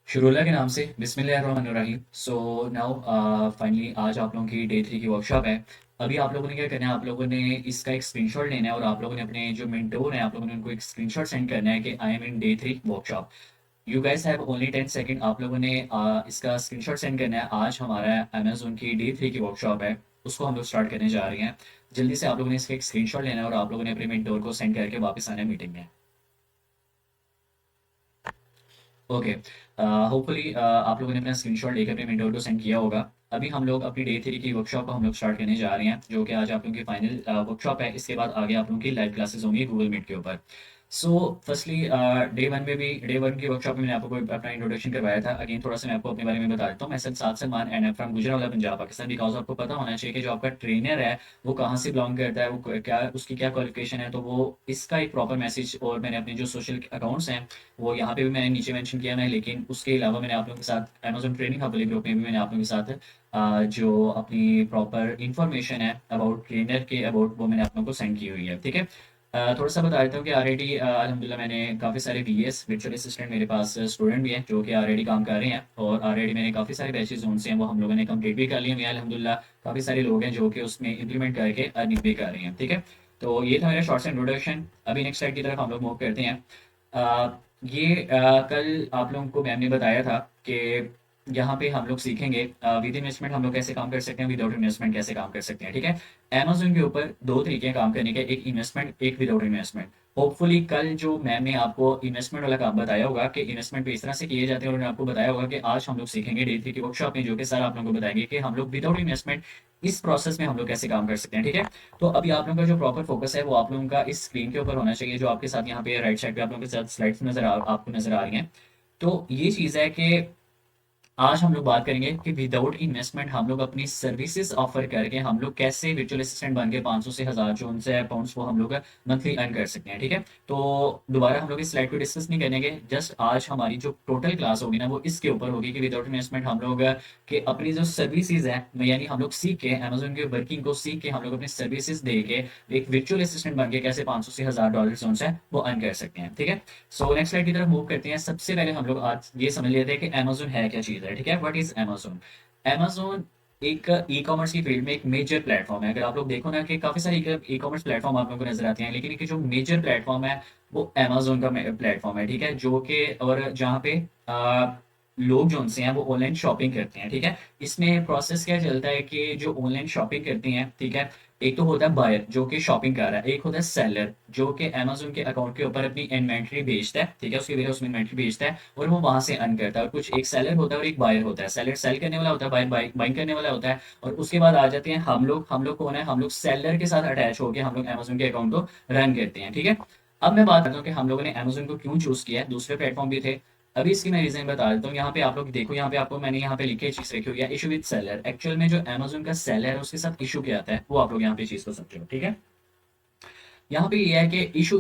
शुरुल्लाह के नाम से बिस्मिल्लाहिर्रहमानिर्रहीम। सो नाउ फाइनली आज आप लोगों की डे 3 की वर्कशॉप है। अभी आप लोगों ने क्या करना है, आप लोगों ने इसका एक स्क्रीनशॉट लेना है और आप लोगों ने अपने जो मेंटोर हैं आप लोगों ने उनको एक स्क्रीनशॉट सेंड करना है कि I am in day 3 workshop. You guys have only 10 second. आप लोगों ने इसका स्क्रीनशॉट सेंड करना है। आज हमारा अमेजोन की डे 3 की वर्कशॉप है, उसको हम लोग स्टार्ट करने जा रहे हैं। जल्दी से आप लोगों ने इसका एक स्क्रीनशॉट लेना है और आप लोगों ने अपने मेंटोर को सेंड करके वापस आना है मीटिंग में। ओके। होपफुली आप लोगों ने अपना स्क्रीनशॉट लेकर अपने मेंटोर को सेंड किया होगा। अभी हम लोग अपनी डे 3 की वर्कशॉप को हम लोग स्टार्ट करने जा रहे हैं, जो कि आज आप लोगों की फाइनल वर्कशॉप है। इसके बाद आगे आप लोगों की लाइव क्लासेस होंगी गूगल मीट के ऊपर। सो फर्स्टली डे वन की वर्कशॉप में मैंने आपको अपना इंट्रोडक्शन करवाया था। अगेन थोड़ा सा मैं आपको अपने बारे में बता देता हूँ। मैं Saad Salman and from Gujrat Punjab Pakistan. Because आपको पता होना चाहिए कि जो आपका ट्रेनर है वो कहाँ से बिलोंग करता है, वो क्या उसकी क्या क्वालिफिकेशन है, तो वो इसका एक प्रॉपर मैसेज और मैंने अपने जो सोशल अकाउंट्स हैं वो यहाँ पे भी मैंने नीचे मेंशन किया है। लेकिन उसके अलावा मैंने आप लोगों के साथ अमेजोन ट्रेनिंग हब वाले ग्रुप में भी मैंने आप लोगों के साथ जो अपनी प्रॉपर इंफॉर्मेशन है अबाउट ट्रेनर के अबाउट वो मैंने आप लोगों को सेंड की हुई है। ठीक है। थोड़ा सा बता देता हूँ कि ऑलरेडी अल्हम्दुलिल्लाह मैंने काफ़ी सारे वीएस वर्चुअल असिस्टेंट मेरे पास स्टूडेंट भी हैं जो कि ऑलरेडी काम कर रहे हैं, और ऑलरेडी मैंने काफ़ी सारे बैचेज जोन से हैं वो हम लोगों ने कंप्लीट भी कर लिए हैं अल्हम्दुलिल्लाह। काफ़ी सारे लोग हैं जो कि उसमें इंप्लीमेंट करके अर्निंग भी कर रहे हैं। ठीक है। तो ये था मेरा शॉर्ट्स इंट्रोडक्शन। अभी नेक्स्ट स्लाइड की तरफ हम लोग मूव करते हैं। कल आप लोगों को मैम ने बताया था कि यहाँ पे हम लोग सीखेंगे विद इन्वेस्टमेंट हम लोग कैसे काम कर सकते हैं, विदाउट इन्वेस्टमेंट कैसे काम कर सकते हैं। ठीक है। अमेजोन के ऊपर दो तरीके हैं काम करने के, एक इन्वेस्टमेंट एक विदाउट इन्वेस्टमेंट। होपफुली कल जो मैम ने आपको इन्वेस्टमेंट वाला काम बताया होगा कि इन्वेस्टमेंट पे इस तरह से किए जाते हैं, और उन्होंने आपको बताया होगा कि आज हम लोग सीखेंगे डे 3 की वर्कशॉप में, जो कि सर आप लोगों को बताएंगे कि हम लोग विदाउट इन्वेस्टमेंट इस प्रोसेस में हम लोग कैसे काम कर सकते हैं। ठीक है। तो अभी आप लोगों का जो प्रॉपर फोकस है वो आप लोगों का इस स्क्रीन के ऊपर होना चाहिए, जो आपके साथ यहाँ पे राइट साइड पे आप लोगों के साथ स्लाइड्स आपको नजर आ रही हैं। तो ये चीज़ है कि आज हम लोग बात करेंगे कि विदाउट इन्वेस्टमेंट हम लोग अपनी सर्विसेज ऑफर करके हम लोग कैसे वर्चुअल असिस्टेंट बन के 500 से 1000 जो उनसे अकाउंट्स वो हम लोग मंथली अर्न कर सकते हैं। ठीक है। तो दोबारा हम लोग इस स्लाइड को डिस्कस नहीं करेंगे। जस्ट आज हमारी जो टोटल क्लास होगी ना वो इसके ऊपर होगी कि विदाउट इन्वेस्टमेंट हम लोग के अपनी जो सर्विसेज है, यानी हम लोग सीख के अमेजोन के वर्किंग को सीख के हम लोग अपनी सर्विसेज दे के एक वर्चुअल असिस्टेंट बन के कैसे 500 से 1000 डॉलर जो है वो अर्न कर सकते हैं। ठीक है। सो नेक्स्ट स्लाइड की तरफ मूव करते हैं। सबसे पहले हम लोग आज ये समझ लेते हैं कि अमेजोन है क्या चीज़ है। ठीक है। What is Amazon? अमेजोन एक ई कॉमर्स की फील्ड में एक मेजर प्लेटफॉर्म है। अगर आप लोग देखो ना कि काफ़ी सारे ई कॉमर्स प्लेटफॉर्म आप लोगों को नजर आते हैं, लेकिन एक जो मेजर प्लेटफॉर्म है वो अमेजोन का प्लेटफॉर्म है। ठीक है। जो कि और जहाँ पे लोग जो उनसे हैं वो ऑनलाइन शॉपिंग करते हैं। ठीक है। इसमें प्रोसेस क्या चलता है कि जो ऑनलाइन शॉपिंग करते हैं, ठीक है, एक तो होता है बायर जो कि शॉपिंग कर रहा है, एक होता है सेलर जो कि अमेजोन के अकाउंट के ऊपर अपनी इन्वेंट्री बेचता है। ठीक है। उसके वेयर उसमें इन्वेंट्री बेचता है और वो वहां से अर्न करता है। और कुछ एक सेलर होता है और एक बायर होता है। सेलर सेल करने वाला होता है, बायर बाइंग करने वाला होता है। और उसके बाद आ जाते हैं हम लोग कौन है, हम लोग सेलर के साथ अटैच होकर हम लोग अमेजोन के अकाउंट को रन करते हैं। ठीक है। अब मैं बात करता हूँ कि हम लोगों ने अमेजोन को क्यों चूज किया है, दूसरे प्लेटफॉर्म भी थे। अभी इसकी मैं रीजन बता देता हूँ। यहाँ पे आप लोग देखो, यहाँ पे आपको मैंने यहाँ पे लिखे चीज रखी हुई है, इशू विद सेलर। एक्चुअल में जो अमेजोन का सेलर है उसके साथ इशू क्या आता है वो आप लोग यहाँ पे चीज को समझो। ठीक है। यहाँ पे ये है कि issue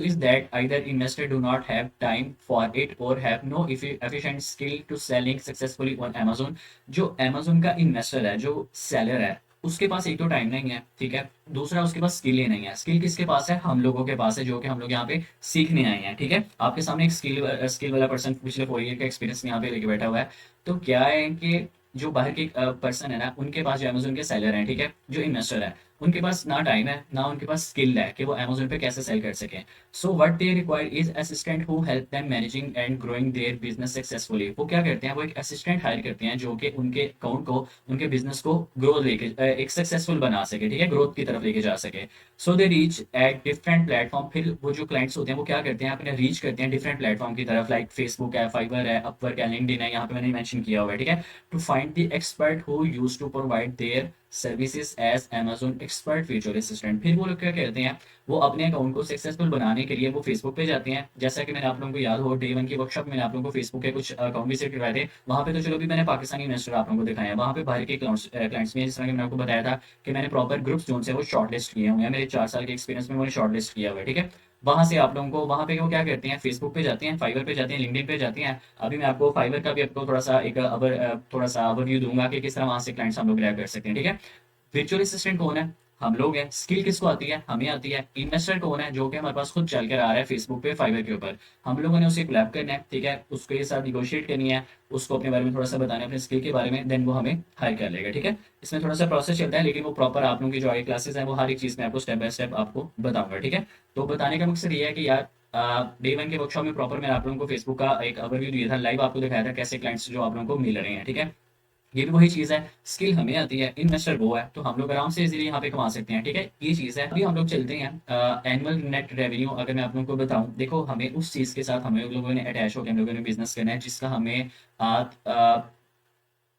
is that either investor do not have time for it और have no efficient skill to selling successfully on Amazon. जो अमेजोन का इन्वेस्टर है, जो सेलर है, उसके पास एक तो टाइम नहीं है, ठीक है, दूसरा उसके पास स्किल ही नहीं है। स्किल किसके पास है? हम लोगों के पास है, जो कि हम लोग यहाँ पे सीखने आए हैं। ठीक है। आपके सामने एक स्किल वाला पर्सन पिछले 4 ईयर का एक्सपीरियंस यहाँ पे लेके बैठा हुआ है। तो क्या है कि जो बाहर के पर्सन है ना, उनके पास जो अमेजोन के सेलर हैं, ठीक है, जो इन्वेस्टर है, उनके पास ना टाइम है ना उनके पास स्किल है कि वो अमेजोन पे कैसे सेल कर सकें। So what they require is assistant who help them managing and growing their business successfully. वो क्या करते हैं, वो एक असिस्टेंट हायर करते हैं जो कि उनके अकाउंट को, उनके बिजनेस को ग्रो लेके एक सक्सेसफुल बना सके, ठीक है, ग्रोथ की तरफ लेके जा सके। So they reach at different platform. फिर वो जो क्लाइंट्स होते हैं वो क्या करते हैं, अपने रीच करते हैं डिफरेंट प्लेटफॉर्म की तरफ, लाइक फेसबुक है, फाइवर है, अपवर्क है, लिंक्डइन है, यहाँ पे मैंने मेंशन किया हुआ है। ठीक है। To find the expert who use to provide their services as Amazon expert virtual assistant. फिर वो लोग क्या करते हैं, वो अपने अकाउंट को सक्सेसफुल बनाने के लिए वो फेसबुक पे जाते हैं। जैसा कि मैंने आप लोगों को याद हो डे 1 की वर्कशॉप में मैंने आप लोगों को फेसबुक के कुछ अकाउंट विजिट करवाए थे। वहां पे तो चलो भी मैंने पाकिस्तानी इन्वेस्टर आप लोगों को दिखाया है, वहां पे बाहर के क्लाइंट्स में, जिस तरह कि मैंने आपको बताया था कि मैंने प्रॉपर ग्रुप्स जो है वो शॉर्ट लिस्ट किए हुए हैं। मेरे 4 साल के एक्सपीरियंस में मैंने शॉर्ट लिस्ट किया हुआ है। ठीक है। वहां से आप लोगों को, वहां पे वो क्या करते हैं, फेसबुक पे जाते हैं, फाइवर पे जाते हैं, लिंक्डइन पे जाते हैं। अभी मैं आपको फाइवर का भी आपको थोड़ा सा ओवरव्यू दूंगा कि किस तरह वहां से क्लाइंट्स हम लोग ग्रैब कर सकते हैं। ठीक है। वर्चुअल असिस्टेंट कौन है? हम लोग हैं। स्किल किसको आती है? हमें आती है। इन्वेस्टर कौन है? जो कि हमारे पास खुद चल कर आ रहा है फेसबुक पे, फाइवर के ऊपर। हम लोगों ने उसे कोलैब करना है, ठीक है, उसके साथ निगोशिएट करनी है, उसको अपने बारे में थोड़ा सा बताना है, अपने स्किल के बारे में, देन वो हमें हायर कर लेगा, ठीक है। इसमें थोड़ा सा प्रोसेस चलता है, लेकिन वो प्रॉपर आप लोगों की जो आगे क्लासेस हैं वो हर एक चीज़ में आपको स्टेप बाय स्टेप आपको बताऊंगा, ठीक है। तो बताने का मकसद ये है कि यार डे वन के वर्कशॉप में प्रॉपर मैंने आप लोगों को फेसबुक का एक ओवरव्यू दिया था, लाइव आपको दिखाया था कैसे क्लाइंट्स जो आप लोगों को मिल रहे हैं, ठीक है। ये भी वही चीज़ है, स्किल हमें आती है, इन्वेस्टर वो है, तो हम लोग आराम से इजीली यहाँ पे कमा सकते हैं, ठीक है। ये चीज़ है। अभी हम लोग चलते हैं एनुअल नेट रेवेन्यू। अगर मैं आप लोगों को बताऊं, देखो हमें उस चीज़ के साथ हम लोगों ने अटैच होकर हम लोगों ने बिजनेस करना है जिसका हमें आ, आ,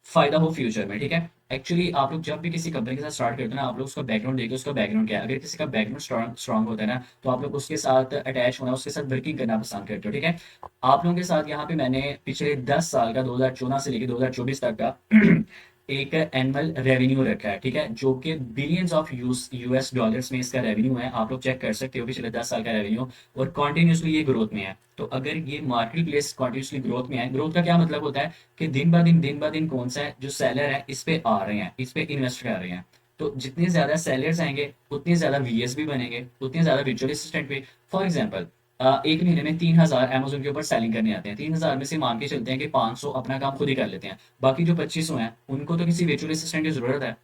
फायदा हो फ्यूचर में, ठीक है। एक्चुअली आप लोग जब भी किसी कंपनी के साथ स्टार्ट करते हैं ना, आप लोग उसका बैकग्राउंड देखिए, उसका बैकग्राउंड क्या है। अगर किसी का बैकग्राउंड स्ट्रांग होता है ना, तो आप लोग उसके साथ अटैच होना, उसके साथ वर्किंग करना पसंद करते हो, ठीक है। आप लोगों के साथ यहाँ पे मैंने पिछले 10 साल का, 2014 से लेकर 2024 तक का एक एनुअल रेवेन्यू रखा है, ठीक है, जो कि बिलियंस ऑफ यूएस डॉलर्स में इसका रेवेन्यू है। आप लोग चेक कर सकते हो पिछले 10 साल का रेवेन्यू, और कॉन्टिन्यूसली ये ग्रोथ में है। तो अगर ये मार्केट प्लेस कॉन्टिन्यूसली ग्रोथ में है, ग्रोथ का क्या मतलब होता है कि दिन ब दिन कौन सा है जो सेलर है इस पे आ रहे हैं, इस पे इन्वेस्ट कर रहे हैं। तो जितने ज्यादा सेलर्स आएंगे उतने ज्यादा वीएस भी बनेंगे, उतने ज्यादा वर्चुअल असिस्टेंट भी। फॉर एग्जाम्पल, एक महीने में 3,000 अमेजोन के ऊपर सेलिंग करने आते हैं। 3,000 में से मान के चलते हैं कि 500 अपना काम खुद ही कर लेते हैं, बाकी जो 2500 हैं उनको तो किसी वर्चुअल असिस्टेंट की जरूरत है,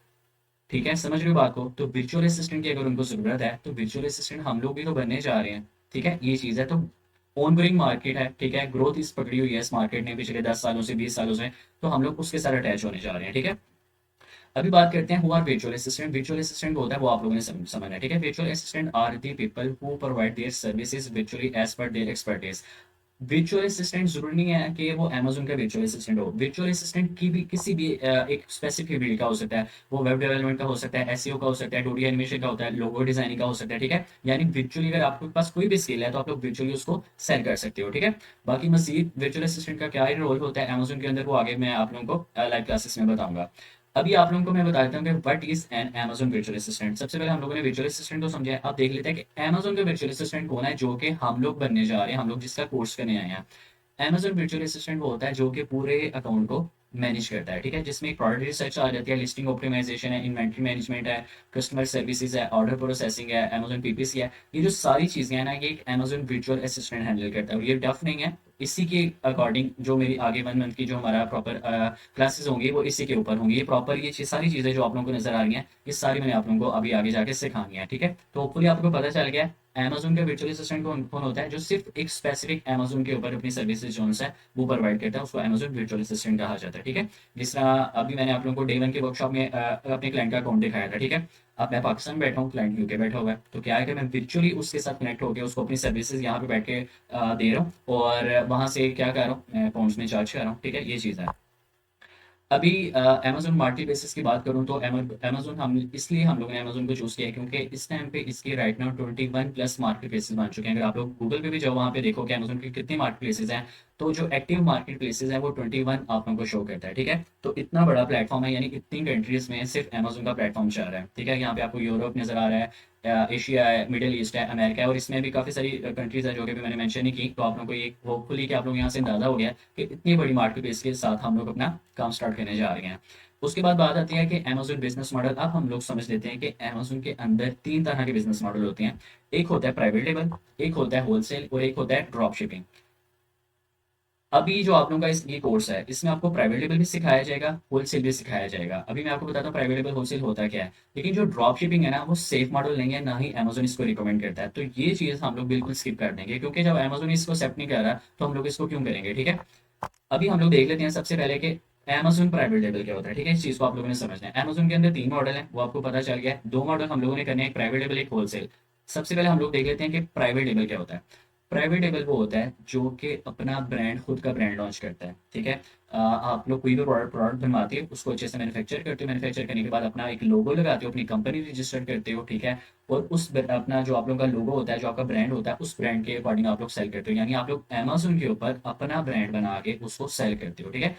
ठीक है। समझ रहे हो बात को? तो वर्चुअल असिस्टेंट की अगर उनको जरूरत है तो वर्चुअल असिस्टेंट हम लोग भी तो बनने जा रहे हैं, ठीक है। ये चीज़ है। तो ऑन गोइंग मार्केट है, ठीक है, ग्रोथ इस पकड़ी हुई है इस मार्केट ने पिछले 10 सालों से, 20 सालों से। तो हम लोग उसके साथ अटैच होने जा रहे हैं, ठीक है। अभी बात करते हैं who are virtual assistant. Virtual assistant होता है, वो आप लोगों ने समझना है, ठीक है। Virtual assistant are the people who provide their services virtually as per their expertise. Virtual assistant जरूरी नहीं है कि वो अमेजोन का वर्चुअल असिस्टेंट हो। वर्चुअल असिस्टेंट की भी किसी भी एक स्पेसिफिक फील्ड का हो सकता है। वो वेब डेवलपमेंट का हो सकता है, एसईओ का हो सकता है, 2D एनिमेशन का होता है, लोगो डिजाइनिंग का हो सकता है, ठीक है। यानी वर्चुअली अगर आपके पास कोई भी स्किल है तो आप लोग वर्चुअली उसको सेल कर सकते हो, ठीक है। बाकी मजीद वर्चुअल असिस्टेंट का क्या रोल होता है अमेजोन के अंदर, वो आगे मैं आप लोगों को लाइव क्लासेस में बताऊंगा। अभी आप लोगों को मैं बताता हूँ कि what is an Amazon virtual assistant. सबसे पहले हम लोगों ने वर्चुअल असिस्टेंट को समझा है, अब देख लेते हैं कि अमेजोन का वर्चुअल असिस्टेंट कौन है, जो कि हम लोग बनने जा रहे हैं, हम लोग जिसका कोर्स करने आए हैं। अमेजोन वर्चुअल असिस्टेंट वो होता है जो कि पूरे अकाउंट को मैनेज करता है, ठीक है, जिसमें एक प्रोडक्ट रिसर्च आ जाती है, लिस्टिंग ऑप्टिमाइजेशन है, इन्वेंट्री मैनेजमेंट है, कस्टमर सर्विसेज है, ऑर्डर प्रोसेसिंग है, अमेजोन पीपीसी है। ये जो सारी चीजें हैं ना, ये एक अमेजोन वर्चुअल असिस्टेंट हैंडल करता है, और ये टफ नहीं है। इसी के अकॉर्डिंग जो मेरी आगे 1 मंथ की जो हमारा प्रॉपर क्लासेस होंगी वो इसी के ऊपर होंगी। ये प्रॉपर ये सारी चीजें जो आप लोगों को नजर आ रही हैं, ये सारी मैंने आप लोगों को अभी आगे जाके सिखानी है, ठीक है। तो होपफुली आपको पता चल गया अमेजोन का वर्चुअल असिस्टेंट कौन कौन होता है, जो सिर्फ एक स्पेसिफिक अमेजोन के ऊपर अपनी सर्विसेज जो है वो प्रोवाइड करता है, उसको अमेजोन वर्चुअल असिस्टेंट कहा जाता है, ठीक है। जिस तरह अभी मैंने आप लोगों को डे वन के वर्कशॉप में अपने क्लाइंट का अकाउंट दिखाया था, ठीक है। अब मैं पाकिस्तान में बैठा हूँ, क्लाइंट यूके बैठा हुआ है, तो क्या है कि मैं वर्चुअली उसके साथ कनेक्ट होकर उसको अपनी सर्विसेज यहाँ पे बैठ के दे रहा हूँ, और वहाँ से क्या कर रहा हूँ, मैं अकाउंट्स में चार्ज कर रहा हूँ, ठीक है। ये चीज़ है। अभी अमेजोन मार्केट प्लेसेस की बात करूं तो अमेजोन हम इसलिए हम लोगों ने अमेजोन को चूज किया है क्योंकि इस टाइम पे इसके राइट नाउ 21+ मार्केट प्लेसेस बन चुके हैं। अगर आप लोग गूगल पे भी जाओ, वहाँ पे देखो कि अमेजोन के कितने मार्केट प्लेसेस हैं, तो जो एक्टिव मार्केट प्लेसेस हैं वो 21 आप लोगों को शो करता है, ठीक है। तो इतना बड़ा प्लेटफॉर्म है, यानी इतनी कंट्रीज में सिर्फ अमेजोन का प्लेटफॉर्म चल रहा है, ठीक है। यहाँ पे आपको यूरोप नजर आ रहा है, एशिया है, मिडिल ईस्ट है, अमेरिका है, और इसमें भी काफ़ी सारी कंट्रीज है जो कि भी मैंने मेंशन नहीं की। तो आप लोगों को ये होपफुली कि आप लोग यहाँ से अंदाजा हो गया कि इतनी बड़ी मार्केट प्लेस के साथ हम लोग अपना काम स्टार्ट करने जा रहे हैं। उसके बाद बात आती है कि अमेजोन बिजनेस मॉडल। अब हम लोग समझ लेते हैं कि अमेजोन के अंदर 3 तरह के बिजनेस मॉडल होते हैं। एक होता है प्राइवेट लेबल, एक होता है होलसेल, और एक होता है ड्रॉप शिपिंग। अभी जो आप लोगों का ये कोर्स है, इसमें आपको प्राइवेट लेबल भी सिखाया जाएगा, होलसेल भी सिखाया जाएगा। अभी मैं आपको बताता हूँ प्राइवेट लेबल होलसेल होता क्या है। लेकिन जो ड्रॉप शिपिंग है ना, वो सेफ मॉडल नहीं है, ना ही अमेजोन इसको रिकमेंड करता है। तो ये चीज़ हम लोग बिल्कुल स्किप कर देंगे, क्योंकि जब अमेजोन इसको एक्सेप्ट नहीं कर रहा तो हम लोग इसको क्यों करेंगे, ठीक है। अभी हम लोग देख लेते हैं सबसे पहले कि अमेजोन प्राइवेट लेबल क्या होता है, ठीक है। इस चीज़ को आप लोगों ने समझना है। अमेजोन के अंदर 3 मॉडल हैं, वो आपको पता चल गया है। 2 मॉडल हम लोगों ने करने हैं, एक प्राइवेट लेबल, एक होलसेल। सबसे पहले हम लोग देख लेते हैं कि प्राइवेट लेबल क्या होता है। प्राइवेट लेबल वो होता है जो कि अपना ब्रांड, खुद का ब्रांड लॉन्च करता है, ठीक है। आप लोग कोई भी प्रोडक्ट बनवाते हो, उसको अच्छे से मैन्युफैक्चर करते हो, मैन्युफैक्चर करने के बाद अपना एक लोगो लगाते हो, अपनी कंपनी रजिस्टर करते हो, ठीक है। और उस अपना जो आप लोगों का लोगो होता है, जो आपका ब्रांड होता है, उस ब्रांड के अकॉर्डिंग आप लोग सेल करते हो, यानी आप लोग अमेजोन के ऊपर अपना ब्रांड बना के उसको सेल करते हो, ठीक है।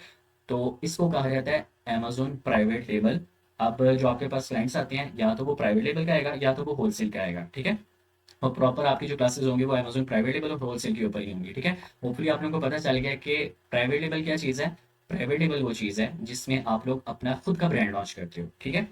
तो इसको कहा जाता है अमेजोन प्राइवेट लेबल। अब जो आपके पास क्लाइंट्स आते हैं, या तो वो प्राइवेट लेबल का आएगा या तो वो होलसेल का आएगा, ठीक है। और प्रॉपर आपकी जो क्लासेस होंगी वो अमेजोन प्राइवेट लेबल और होलसेल के ऊपर ही होंगी, ठीक है। होपफुली आप लोगों को पता चल गया कि प्राइवेट लेबल क्या चीज़ है। प्राइवेट लेबल वो चीज़ है जिसमें आप लोग अपना खुद का ब्रांड लॉन्च करते हो, ठीक है।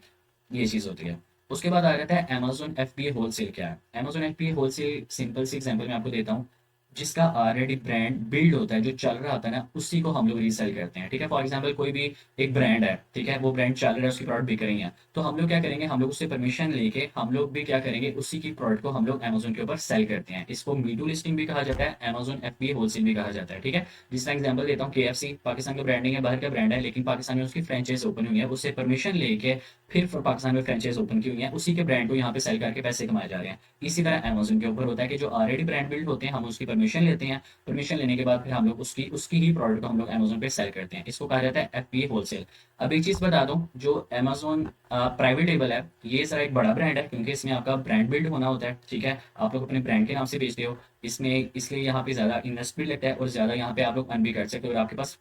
ये चीज़ होती है। उसके बाद आ जाता है अमेजोन एफबीए होलसेल। क्या है अमेजोन एफबीए होलसेल? सिंपल सी एग्जांपल मैं आपको देता हूँ। जिसका ऑलरेडी ब्रांड बिल्ड होता है, जो चल रहा होता है ना, उसी को हम लोग रीसेल करते हैं। ठीक है, फॉर एग्जांपल कोई भी एक ब्रांड है, ठीक है, वो ब्रांड चल रहा है, उसकी प्रोडक्ट बिक रही है, तो हम लोग क्या करेंगे, हम लोग उससे परमिशन लेके हम लोग भी क्या करेंगे, उसी की प्रोडक्ट को हम लोग अमेजोन के ऊपर सेल करते हैं। इसको मीडू लिस्टिंग भी कहा जाता है, अमेजोन एफबीए होलसेल भी कहा जाता है। ठीक है, जिसका एग्जांपल देता हूँ, केएफसी पाकिस्तान का ब्रांडिंग है, बाहर का ब्रांड है, लेकिन पाकिस्तान में उसकी फ्रेंचाइज ओपन हुई है, उससे परमिशन लेके फिर पाकिस्तान में फ्रेंचाइज ओपन की हुई है, उसी के ब्रांड को यहाँ पे सेल करके पैसे कमाए जा रहे हैं। इसी तरह अमेजोन के ऊपर होता है कि जो ऑलरेडी ब्रांड बिल्ड होते हैं, हम उसकी परमिशन लेते हैं, परमिशन लेने के बाद फिर हम लोग उसकी उसकी ही प्रोडक्ट को हम लोग अमेजोन पे सेल करते हैं। इसको कहा जाता है एफबीए होलसेल। अब एक चीज़ बता दूं, जो अमेजोन प्राइवेट लेबल है, ये सारा एक बड़ा ब्रांड है, क्योंकि इसमें आपका ब्रांड बिल्ड होना होता है। ठीक है, आप लोग अपने ब्रांड के नाम से बेचते हो इसमें, इसलिए यहाँ पे ज़्यादा इन्वेस्ट भी लगता है और ज़्यादा यहाँ पे आप लोग अर्न भी कर सकते हो, और आपके पास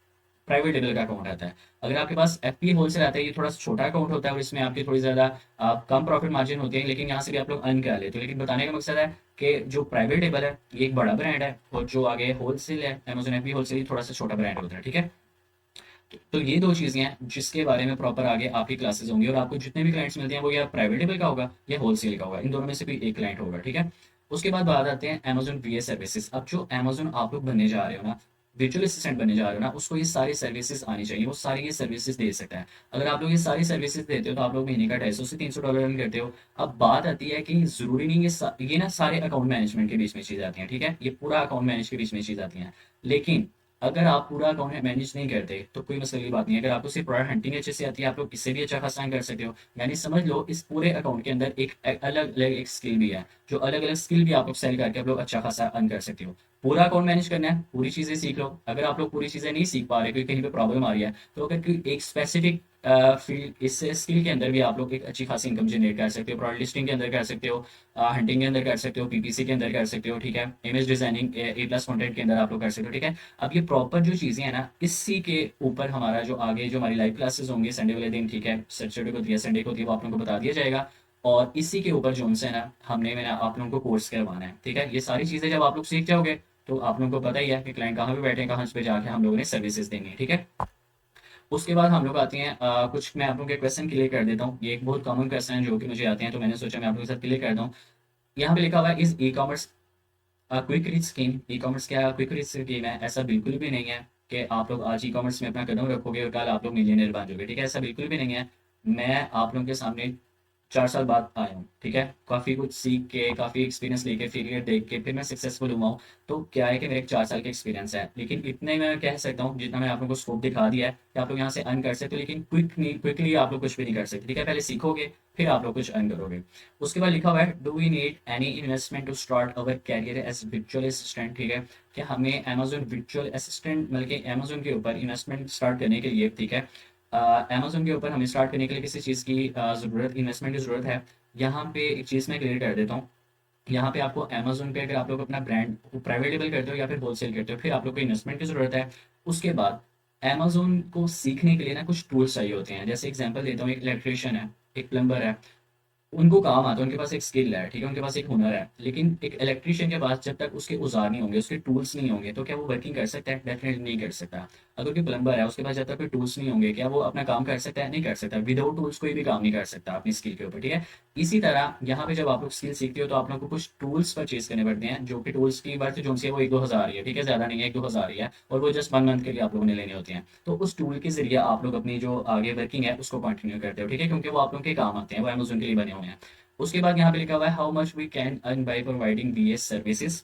प्राइवेट लेवल का अकाउंट आता है। अगर आपके पास एफपीए होलसेल आता है, ये थोड़ा छोटा अकाउंट होता है और इसमें आपकी थोड़ी ज़्यादा कम प्रॉफिट मार्जिन होती है, लेकिन यहाँ से भी आप लोग अर्न करा लेते हो। लेकिन बताने का मकसद है कि जो प्राइवेट लेवल है ये एक बड़ा ब्रांड है, और जो आगे होलसेल है अमेजोन एफपीए होलसेल, ये थोड़ा सा छोटा ब्रांड होता है। ठीक है, तो ये दो चीज़ें हैं जिसके बारे में प्रॉपर आगे आपकी क्लासेस होंगी, और आपको जितने भी क्लाइंट्स मिलते हैं वो या प्राइवेट लेवल का होगा या होलसेल का होगा, इन दोनों में से कोई एक क्लाइंट होगा। ठीक है, उसके बाद बात आते हैं अमेजोन वीए सर्विसेज। अब जो अमेजोन आप लोग बनने जा रहे हो ना, वर्चुअल असिस्टेंट बनने जा रहे हो ना, उसको ये सारी सर्विसेज आनी चाहिए, वो सारी ये सर्विसेज दे सकता है। अगर आप लोग ये सारी सर्विसेज देते हो तो आप लोग महीने का 250 से $300 अर्न करते हो। अब बात आती है कि जरूरी नहीं ये ना सारे अकाउंट मैनेजमेंट के बीच में चीज आती है। ठीक है, ये पूरा अकाउंट मैनेज के बीच में चीज आती है, लेकिन अगर आप पूरा अकाउंट मैनेज नहीं करते तो कोई मसले की बात नहीं है। अगर आपको सिर्फ प्रोडक्ट हंटिंग अच्छे से आती है, आप लोग इससे भी अच्छा खासा earn कर सकते हो। यानी समझ लो इस पूरे अकाउंट के अंदर एक अलग अलग एक स्किल भी है, जो अलग अलग स्किल भी आप लोग सेल करके आप लोग अच्छा खासा अर्न कर सकते हो। पूरा अकाउंट मैनेज करना है, पूरी चीज़ें सीख लो। अगर आप लोग पूरी चीज़ें नहीं सीख पा रहे, कोई कहीं पे प्रॉब्लम आ रही है, तो अगर कोई एक स्पेसिफिक फील्ड, इस स्किल के अंदर भी आप लोग एक अच्छी खासी इनकम जनरेट कर सकते हो। प्रोडक्ट लिस्टिंग के अंदर कर सकते हो, हंटिंग के अंदर कर सकते हो, पीपीसी के अंदर कर सकते हो। ठीक है, इमेज डिजाइनिंग ए प्लस कॉन्टेंट के अंदर आप लोग कर सकते हो। ठीक है, अब ये प्रॉपर जो चीज़ें हैं ना, इसी के ऊपर हमारा जो आगे जो हमारी लाइव क्लासेस होंगी संडे वाले दिन, ठीक है, सैटरडे को दिया, संडे को दिया, वो आप लोगों को बता दिया जाएगा। और इसी के ऊपर जो उनसे ना मैंने आप लोगों को कोर्स करवाना है। ठीक है, ये सारी चीज़ें जब आप लोग सीख जाओगे तो आप लोगों को पता ही है कि क्लाइंट कहाँ पे बैठे हैं, कहाँ पे जाके हम लोगों ने सर्विसेज देनी है। ठीक है, उसके बाद हम लोग आते हैं कुछ मैं आप लोगों के क्वेश्चन क्लियर कर देता हूँ। ये एक बहुत कॉमन क्वेश्चन है जो कि मुझे आते हैं, तो मैंने सोचा मैं आप लोगों के साथ क्लियर कर दूँ। यहाँ पे लिखा हुआ है, is e commerce quick rich scheme? E commerce क्या क्विक रिच स्कीम है? ऐसा बिल्कुल भी नहीं है कि आप लोग आज ई कॉमर्स में अपना कदम रखोगे और कल आप लोग मिलियनर बन जाओगे। ठीक है, ऐसा बिल्कुल भी नहीं है। मैं आप लोगों के सामने 4 साल बाद आया हूँ। ठीक है, काफ़ी कुछ सीख के, काफ़ी एक्सपीरियंस लेके, फेलियर देख के फिर मैं सक्सेसफुल हुआ हूँ। तो क्या है कि मेरे 4 साल का एक्सपीरियंस है, लेकिन इतने मैं कह सकता हूँ, जितना मैं आप लोगों को स्कोप दिखा दिया है कि आप लोग यहाँ से अर्न कर सकते हो, लेकिन क्विकली आप लोग कुछ भी नहीं कर सकते। ठीक है, पहले सीखोगे फिर आप लोग कुछ अर्न करोगे। उसके बाद लिखा हुआ है, do we need any investment to start our career as virtual assistant? ठीक है, कि हमें अमेजोन वर्चुअल असिस्टेंट मतलब कि अमेजोन के ऊपर इन्वेस्टमेंट स्टार्ट करने के लिए, ठीक है, अमेजोन के ऊपर हमें स्टार्ट करने के लिए किसी चीज़ की ज़रूरत, इन्वेस्टमेंट की ज़रूरत है? यहाँ पे एक चीज़ मैं क्लियर कर देता हूँ। यहाँ पे आपको अमेजोन पे अगर आप लोग अपना ब्रांड प्राइवेट लेबल करते हो या फिर होलसेल करते हो, फिर आप लोग को इन्वेस्टमेंट की ज़रूरत है। उसके बाद अमेजोन को सीखने के लिए ना कुछ टूल्स चाहिए होते हैं। जैसे एग्जांपल देता हूँ, एक इलेक्ट्रिशियन है, एक प्लम्बर है, उनको काम आता है, उनके पास एक स्किल है, ठीक है, उनके पास एक हुनर है, लेकिन एक इलेक्ट्रिशियन के पास जब तक उसके औजार नहीं होंगे, उसके टूल्स नहीं होंगे, तो क्या वो वर्किंग कर सकता है? डेफिनेटली नहीं कर सकता। अगर कोई प्लम्बर है, उसके पास जब तक कोई टूल्स नहीं होंगे, क्या वो अपना काम कर सकता है? नहीं कर सकता। विदाउट टूल्स कोई भी काम नहीं कर सकता अपनी स्किल के ऊपर। ठीक है, इसी तरह यहाँ पे जब आप लोग स्किल सीखते हो तो आप लोग को कुछ टूल्स परचेज करने पड़ते हैं, जो कि टूल्स की वर्थ जो सी है वो 1-2 हज़ार ही है। ठीक है, ज़्यादा नहीं है, 1-2 हज़ार ही है, और वो जस्ट 1 मंथ के लिए आप लोगों ने लेने होते हैं। तो उस टूल के जरिए आप लोग अपनी जो आगे वर्किंग है उसको कंटिन्यू करते हो। ठीक है, क्योंकि वो आप लोगों के काम आते हैं, वो अमेजोन के लिए बने हुए हैं। उसके बाद यहाँ पे लिखा हुआ है, how much we can earn by providing BS services?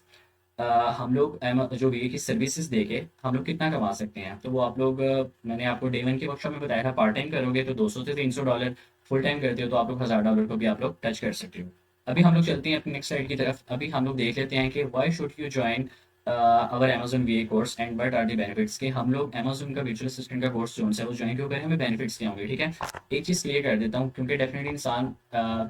हम लोग जो बीए की सर्विसेज देके हम लोग कितना कमा सकते हैं? तो वो आप लोग मैंने आपको डे वन के वर्कशॉप में बताया था, पार्ट टाइम करोगे तो 200 से $300, फुल टाइम करते हो तो आप लोग $1000 को भी आप लोग टच कर सकते हो। अभी हम लोग चलते हैं अपनी नेक्स्ट स्लाइड की तरफ। अभी हम लोग देख लेते हैं कि why should you join our Amazon V course and what are the benefits. के हम लोग अमेजोन का वर्चुअल असिस्टेंट का कोर्स जो है वो ज्वाइन क्यों करें, हमें बेनिफिट्स क्या होंगे? ठीक है, एक चीज़ क्लियर कर देता हूँ, क्योंकि डेफिनेटली इंसान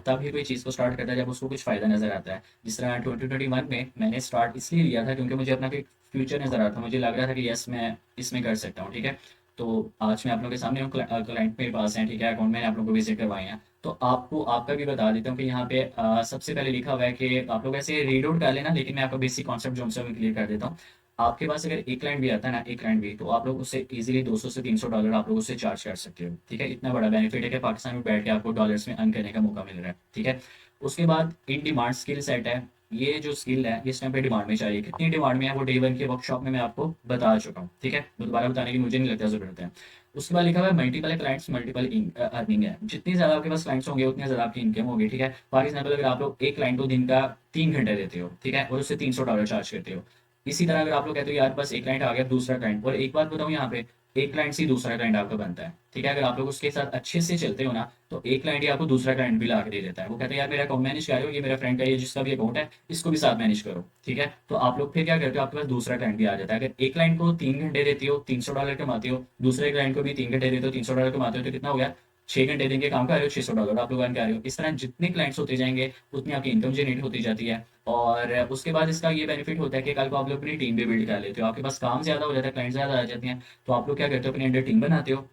तब ही कोई चीज़ को स्टार्ट करता है जब उसको कुछ फ़ायदा नज़र आता है। जिस तरह 2021 में मैंने स्टार्ट इसलिए लिया था क्योंकि मुझे अपना कोई फ्यूचर नज़र आता था, मुझे लग रहा था कि यस मैं इसमें कर सकता हूँ। ठीक है, तो आज मैं आप लोगों के सामने हूँ, क्लाइंट मेरे पास हैं, ठीक है, अकाउंट मैंने आप लोगों को विजिट करवाए हैं। तो आपको आपका भी बता देता हूँ कि यहाँ पे सबसे पहले लिखा हुआ है कि आप लोग ऐसे रीड आउट कर लेना, लेकिन मैं आपको बेसिक कॉन्सेप्ट जो है वो क्लियर कर देता हूँ। आपके पास अगर एक क्लाइंट भी आता है ना, एक क्लाइंट भी, तो आप लोग उससे इजीली 200 से 300 डॉलर आप लोग उससे चार्ज कर सकते हो। ठीक है, इतना बड़ा बेनिफिट है कि पाकिस्तान में बैठ के आपको डॉलर्स में अर्न करने का मौका मिल रहा है। ठीक है, उसके बाद इन डिमांड स्किल सेट है। ये जो स्किल है इस टाइम पे डिमांड में चाहिए, कितनी डिमांड में है वो डे वन के वर्कशॉप में मैं आपको बता चुका हूँ। ठीक है, दोबारा बताने की मुझे नहीं लगता ज़रूरत है। उसके बाद लिखा हुआ है मल्टीपल क्लाइंट्स मल्टीपल अर्निंग है। जितनी ज़्यादा आपके पास क्लाइंट्स होंगे उतनी ज़्यादा आपकी इनकम होगी। ठीक है, फॉर एग्जाम्पल अगर आप लोग एक क्लाइंट को दिन का 3 घंटे देते हो, ठीक है, और उससे $300 चार्ज करते हो। इसी तरह अगर आप लोग कहते हो यार बस एक क्लाइंट आ गया, दूसरा क्लाइंट, और एक बात बताऊँ यहाँ पे, एक क्लाइंट से ही दूसरा क्लाइंट आपका बनता है। ठीक है, अगर आप लोग उसके साथ अच्छे से चलते हो ना, तो एक क्लाइंट ही आपको दूसरा क्लाइंट भी ला के दे देता है। वो कहता है यार मेरा अकाउंट मैनेज करो, ये मेरा फ्रेंड का ये जिसका भी अकाउंट है इसको भी साथ मैनेज करो। ठीक है, तो आप लोग फिर क्या करते हो, आपके पास दूसरा क्लाइंट भी आ जाता है। अगर एक क्लाइंट को 3 घंटे देते हो, $300 कमाते हो, दूसरे क्लाइंट को भी 3 घंटे देते हो, $300 कमाते हो, तो कितना हो गया, 6 घंटे दिन के काम कर रहे हो, $600 आप लोग अर्न कर रहे हो। इस तरह जितने क्लाइंट्स होते जाएंगे उतनी आपकी इनकम जनरेट होती जाती है। और उसके बाद इसका ये बेनिफिट होता है कि कल को आप लोग अपनी टीम भी बिल्ड कर लेते हो, आपके पास काम ज़्यादा हो जाता है, क्लाइंट ज़्यादा आ जाते हैं, तो आप लोग क्या करते हो, अपने अंडर टीम बनाते हो,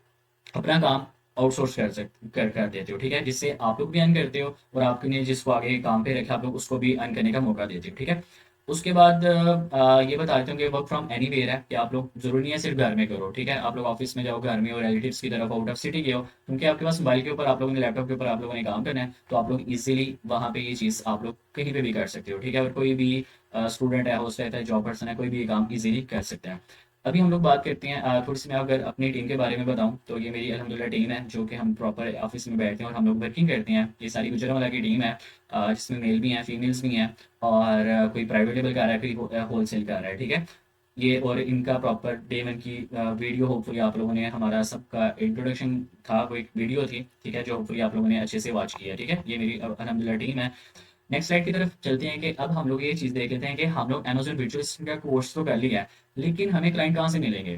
अपना काम आउटसोर्स कर देते हो। ठीक है, जिससे आप लोग भी अर्न करते हो और आपने जिसको आगे काम पे रखा आप लोग उसको भी अर्न करने का मौका देते हो। ठीक है, उसके बाद ये बता देता हूँ कि वर्क फ्रॉम एनी वेयर है, कि आप लोग जरूरी नहीं है सिर्फ घर में करो। ठीक है, आप लोग ऑफिस में जाओ, घर में हो, रिलेटिव्स की तरफ आउट ऑफ सिटी गए हो, क्योंकि आपके पास मोबाइल के ऊपर आप लोगों ने, लैपटॉप के ऊपर आप लोगों ने काम करना है, तो आप लोग इजीली वहाँ पे ये चीज़ आप लोग कहीं पे भी कर सकते हो। ठीक है, और कोई भी स्टूडेंट है, होस्ट है, जॉब पर्सन है, कोई भी ये काम इजीली कर सकते हैं। अभी हम लोग बात करते हैं थोड़ी सी, मैं अगर अपनी टीम के बारे में बताऊं तो ये मेरी अल्हम्दुलिल्लाह टीम है, जो कि हम प्रॉपर ऑफिस में बैठते हैं और हम लोग वर्किंग करते हैं। ये सारी गुजरांवाला की टीम है, जिसमें मेल भी हैं, फीमेल्स भी हैं, और कोई प्राइवेट लेवल का रहा है, कोई होलसेल का रहा है। ठीक है, ये और इनका प्रॉपर डे वन की वीडियो होपफुली आप लोगों ने, हमारा सबका इंट्रोडक्शन था, वो एक वीडियो थी। ठीक है, जो होपफुली आप लोगों ने अच्छे से वॉच किया है। ठीक है, ये मेरी अल्हम्दुलिल्लाह टीम है। नेक्स्ट स्लाइड की तरफ चलते हैं कि अब हम लोग ये चीज़ देख लेते हैं कि हम लोग अमेजोन वर्चुअल असिस्टेंट का कोर्स तो कर लिया है, लेकिन हमें क्लाइंट कहाँ से मिलेंगे।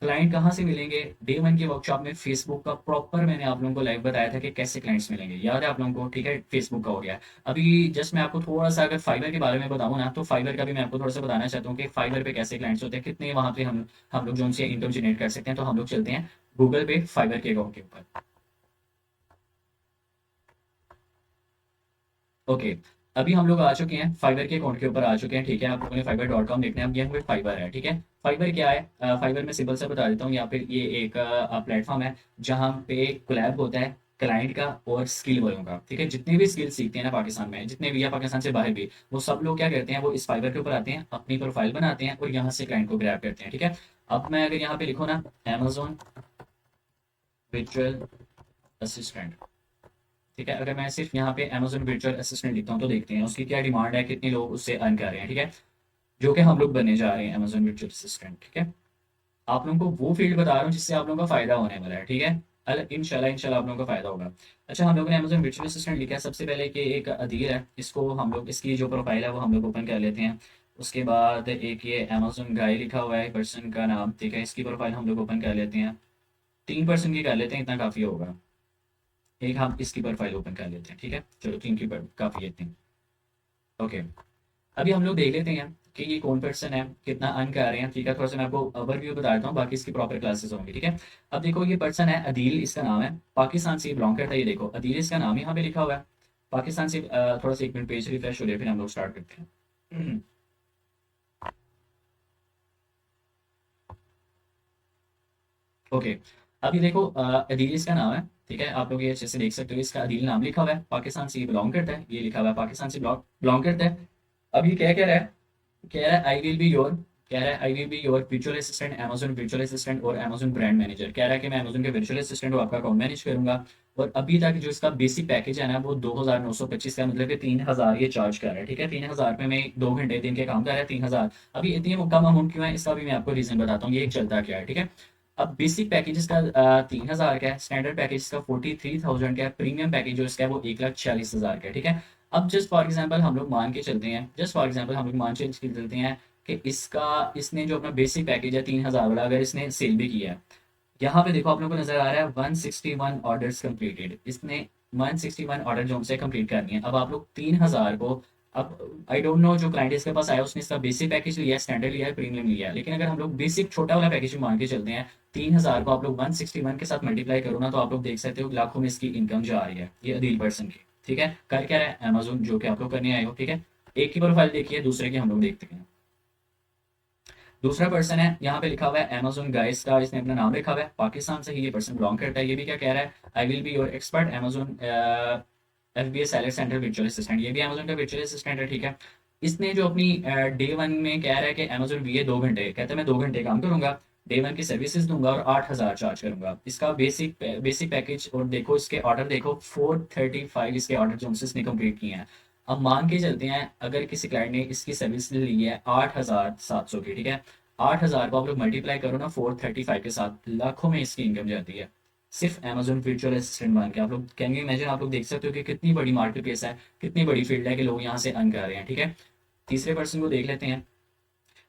क्लाइंट कहाँ से मिलेंगे, डे वन के वर्कशॉप में फेसबुक का प्रॉपर मैंने आप लोगों को लाइव बताया था कि कैसे क्लाइंट्स मिलेंगे, याद है आप लोगों को। ठीक है, फेसबुक का हो गया। अभी जस्ट मैं आपको थोड़ा सा अगर फाइवर के बारे में बताऊँ ना, तो फाइवर का भी मैं आपको थोड़ा सा बताना चाहता हूँ कि फाइवर पे कैसे क्लाइंट्स होते हैं, कितने वहाँ पे हम लोग जो उनसे इनकम जनरेट कर सकते हैं। तो हम लोग चलते हैं गूगल पे फाइवर के अकाउंट के ऊपर। ओके, अभी हम लोग आ चुके हैं फाइवर के अकाउंट के ऊपर आ चुके हैं। ठीक है, आप लोगों ने fiverr.com देखना है, अब यहाँ पे फाइवर है। ठीक है, फाइवर क्या है, फाइवर में सिंपल सा बता देता हूँ। यहाँ पे ये एक प्लेटफॉर्म है जहाँ पे कोलैब होता है क्लाइंट का और स्किल वालों का। ठीक है, जितने भी स्किल सीखते हैं ना पाकिस्तान में, जितने भी या पाकिस्तान से बाहर भी, वो सब लोग क्या करते हैं, वो इस फाइवर के ऊपर आते हैं, अपनी प्रोफाइल बनाते हैं और यहाँ से क्लाइंट को ग्रैब करते हैं। ठीक है, अब मैं अगर यहाँ पे लिखूँ ना, अमेजोन वर्चुअल असिस्टेंट, ठीक है, अगर मैं सिर्फ यहाँ पे अमेजोन वर्चुअल असिस्टेंट लिखता हूँ तो देखते हैं उसकी क्या डिमांड है, कितने लोग उससे अर्न कर रहे हैं। ठीक है, जो कि हम लोग बनने जा रहे हैं अमेजोन वर्चुअल असिस्टेंट। ठीक है, आप लोगों को वो फील्ड बता रहा हूँ जिससे आप लोगों का फायदा होने वाला है। ठीक है, अल इंशाल्लाह इंशाल्लाह आप लोगों का फायदा होगा। अच्छा, हम लोगों ने अमेजोन वर्चुअल असिस्टेंट लिखा है, सबसे पहले कि एक अदील है, इसको हम लोग, इसकी जो प्रोफाइल है वो हम लोग ओपन कर लेते हैं। उसके बाद एक ये अमेजोन गाय लिखा हुआ है पर्सन का नाम। ठीक है, इसकी प्रोफाइल हम लोग ओपन कर लेते हैं, 3 पर्सन की कर लेते हैं, इतना काफ़ी होगा। एक हम इसकी प्रोफाइल ओपन कर लेते हैं। ठीक है, चलो 3 की काफ़ी है, 3। ओके, अभी हम लोग देख लेते हैं कि ये कौन पर्सन है, कितना अर्न कर रहे हैं। ठीक है, थोड़ा सा मैं आपको ओवरव्यू बता देता हूँ, बाकी इसकी प्रॉपर क्लासेस होंगी। ठीक है, अब देखो ये पर्सन है अदील, इसका नाम है, पाकिस्तान से बिलोंग करता है। ये देखो अदील इसका नाम यहाँ पे लिखा हुआ है, पाकिस्तान से। थोड़ा सा 1 मिनट पेज रिफ्रेश हो जाए फिर हम लोग स्टार्ट करते हैं। ओके, अभी देखो अदील इसका नाम है। ठीक है, आप लोग ये अच्छे से देख सकते हो, इसका अदील नाम लिखा हुआ है, पाकिस्तान से बिलोंग करता है, ये लिखा हुआ है पाकिस्तान से बिलोंग करता है। अब ये क्या कह रहा है, कह रहा है आई विल बी योर, कह रहा है I will be your virtual assistant, Amazon virtual assistant और अमेजोन ब्रांड मैनेजर। कह रहा है कि मैं अमेजोन के वर्चुअल असिस्टेंट हूँ, आपका अकाउंट मैनेज करूंगा। और अभी तक जो इसका बेसिक पैकेज है ना, वो 2,925 का, मतलब कि 3,000 ये चार्ज कर रहा है। ठीक है, 3,000 में 2 घंटे दिन के काम कर रहा है, 3,000। अभी इतनी कम अमाउंट क्यों है, इसका भी मैं आपको रीजन बताता हूँ, ये एक चलता क्या है। ठीक है, अब बेसिक पैकेज इसका 3,000 का है, स्टैंडर्ड पैकेज इसका 43,000 का है, प्रीमियम पैकेज जो इसका है वो 1,46,000 का है। ठीक है, अब जस्ट फॉर एग्जांपल हम लोग मान के चलते हैं, जस्ट फॉर एग्जांपल हम लोग मान के चलते हैं कि इसका, इसने जो अपना बेसिक पैकेज है 3,000 वाला, अगर इसने सेल भी किया है, यहाँ पे देखो आप लोगों को नजर आ रहा है 161 ऑर्डर्स कंप्लीटेड, इसने 161 ऑर्डर जो हमसे कंप्लीट करनी है। अब आप लोग 3,000 को, अब आई डोंट नो जो क्लाइंट इसके पास आया उसने इसका बेसिक पैकेज लिया है, स्टैंडर्ड लिया है, प्रीमियम लिया है, लेकिन अगर हम लोग बेसिक छोटा वाला पैकेज मान के चलते हैं, 3,000 को आप लोग 161 के साथ मल्टीप्लाई करो ना, तो आप लोग देख सकते हो लाखों में इसकी इनकम जा रही है, ये अदील पर्सन की। ठीक है, कर क्या रहा है अमेजोन, जो कि आप लोग करने आए हो। ठीक है, एक की प्रोफाइल देखिए, दूसरे की हम लोग देखते हैं। दूसरा पर्सन है, यहाँ पे लिखा हुआ है अमेज़न गाइस का, इसने अपना नाम लिखा हुआ है, पाकिस्तान से ही ये पर्सन बिलॉन्ग करता है। ये भी क्या कह रहा है, I will be your expert Amazon FBA salary centre virtual assistant. ये भी अमेज़न का वर्चुअल असिस्टेंट है, ठीक है। इसने जो अपनी डे वन में कह रहा है कि अमेज़न वीए 2 घंटे, कहता है मैं 2 घंटे काम करूंगा, डे वन की सर्विसेज दूंगा और 8,000 चार्ज करूंगा। इसका बेसिक पैकेज, और देखो इसके ऑर्डर देखो, 435 इसके ऑर्डर जो इसने कंप्लीट किए हैं। अब मान के चलते हैं अगर किसी क्लाइंट ने इसकी सर्विस ली है 8,700 की, ठीक है, 8,000 को आप लोग मल्टीप्लाई करो ना 435 के साथ, लाखों में इसकी इनकम जाती है सिर्फ अमेजोन वर्चुअल असिस्टेंट बन के। आप लोग कहेंगे इमेजिन, आप लोग देख सकते हो कि कितनी बड़ी मार्केट प्लेस है, कितनी बड़ी फील्ड है कि लोग यहाँ से अर्न कर रहे हैं, ठीक है। तीसरे पर्सन को देख लेते हैं।